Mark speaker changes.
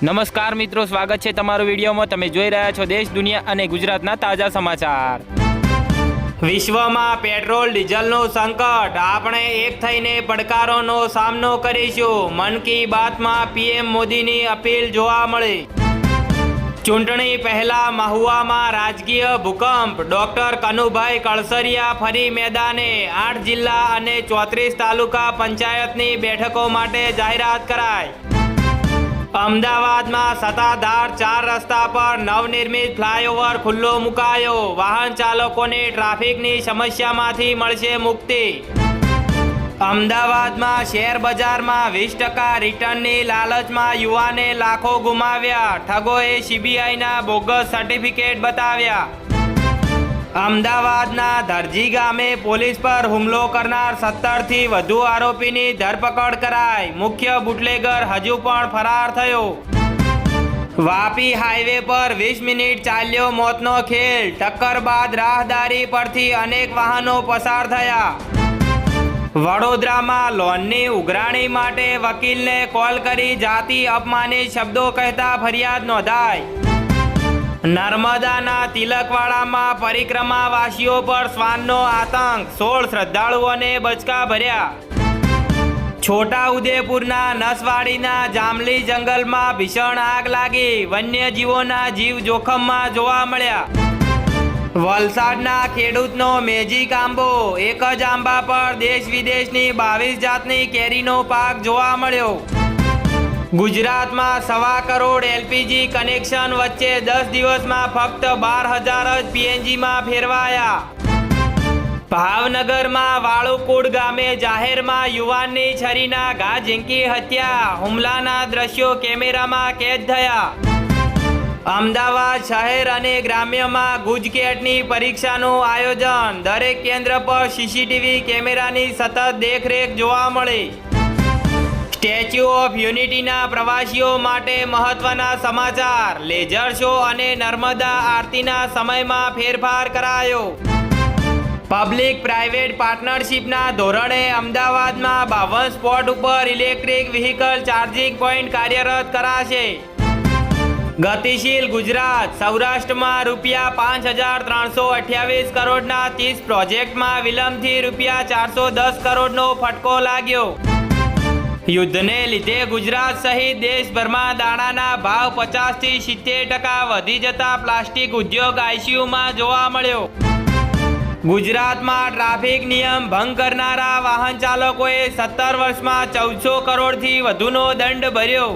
Speaker 1: નમસ્કાર મિત્રો, સ્વાગત છે તમારું વિડીયોમાં। તમે જોઈ રહ્યા છો દેશ, દુનિયા અને ગુજરાતના તાજા સમાચાર। વિશ્વમાં પેટ્રોલ ડીઝલનું સંકટ, આપણે એક થઈને પડકારોનો સામનો કરીશું। મન કી બાતમાં પીએમ મોદીની અપીલ જોવા મળી। ચૂંટણી પહેલા મહુવામાં રાજકીય ભૂકંપ, ડોક્ટર કનુભાઈ કળસરિયા ફરી મેદાને। 8 જિલ્લા અને 34 તાલુકા પંચાયતની બેઠકો માટે જાહેરાત કરાઈ। અમદાવાદમાં સત્તાધાર 4 રસ્તા પર નવનિર્મિત ફ્લાયઓવર ખુલ્લો મુકાયો। વાહન ચાલકોને ટ્રાફિકની સમસ્યામાંથી મળશે મુક્તિ। અમદાવાદમાં શેર બજારમાં 20% રિટર્નની લાલચમાં યુવાને લાખો ગુમાવ્યા। ઠગોએ સીબીઆઈના બોગસ સર્ટિફિકેટ બતાવ્યા। અમદાવાદના ધરજી ગામે પોલીસ પર હુમલો કરનાર 17થી વધુ આરોપીની ધરપકડ કરાઈ। મુખ્ય બુટલેગર હજુ પણ ફરાર થયો। વાપી હાઈવે પર 20 મિનિટ ચાલ્યો મોતનો ખેલ। ટક્કર બાદ રાહદારી પરથી અનેક વાહનો પસાર થયા। વડોદરામાં લોનની ઉઘરાણી માટે વકીલને કોલ કરી જાતિ અપમાનિત શબ્દો કહેતા ફરિયાદ નોંધાઈ। નર્મદાના તિલકવાડામાં પરિક્રમાવાસીઓ પર શ્વાનનો આતંક, 16 શ્રદ્ધાળુઓને બચકા ભર્યા। છોટાઉદેપુરના નસવાડીના જાંબલી જંગલમાં ભીષણ આગ લાગી, વન્યજીવોના જીવ જોખમમાં જોવા મળ્યા। વલસાડના ખેડૂતનો મેજિક આંબો, એક જ આંબા પર દેશ વિદેશની 22 જાતની કેરીનો પાક જોવા મળ્યો। ગુજરાતમાં 1.25 કરોડ એલપીજી કનેક્શન વચ્ચે 10 દિવસમાં ફક્ત 12,000 જ પીએનજીમાં ફેરવાયા। ભાવનગરમાં વાળુકુડ ગામે જાહેરમાં યુવાનની છરીના ઘા ઝીંકી હત્યા, હુમલાના દ્રશ્યો કેમેરામાં કેદ થયા। અમદાવાદ શહેર અને ગ્રામ્યમાં ગુજકેટની પરીક્ષાનું આયોજન, દરેક કેન્દ્ર પર સીસીટીવી કેમેરાની સતત દેખરેખ જોવા મળી। સ્ટેચ્યુ ઓફ યુનિટીના પ્રવાસીઓ માટે મહત્વના સમાચાર, લેઝર શો અને નર્મદા આરતીના સમયમાં ફેરફાર કરાયો। પબ્લિક પ્રાઇવેટ પાર્ટનરશિપના ધોરણે અમદાવાદમાં 52 સ્પોટ ઉપર ઇલેક્ટ્રિક વ્હીકલ ચાર્જિંગ પોઈન્ટ કાર્યરત કરાશે। ગતિશીલ ગુજરાત, સૌરાષ્ટ્રમાં ₹5,328 કરોડના 30 પ્રોજેક્ટમાં વિલંબથી ₹410 કરોડનો ફટકો લાગ્યો। યુદ્ધને લીધે ગુજરાત સહિત દેશભરમાં દાણાના ભાવ 50 થી 70% વધી જતા પ્લાસ્ટિક ઉદ્યોગ આઈસીયુમાં જોવા મળ્યો। ગુજરાતમાં ટ્રાફિક નિયમ ભંગ કરનારા વાહન ચાલકોએ 17 વર્ષમાં 1400 કરોડથી વધુનો દંડ ભર્યો।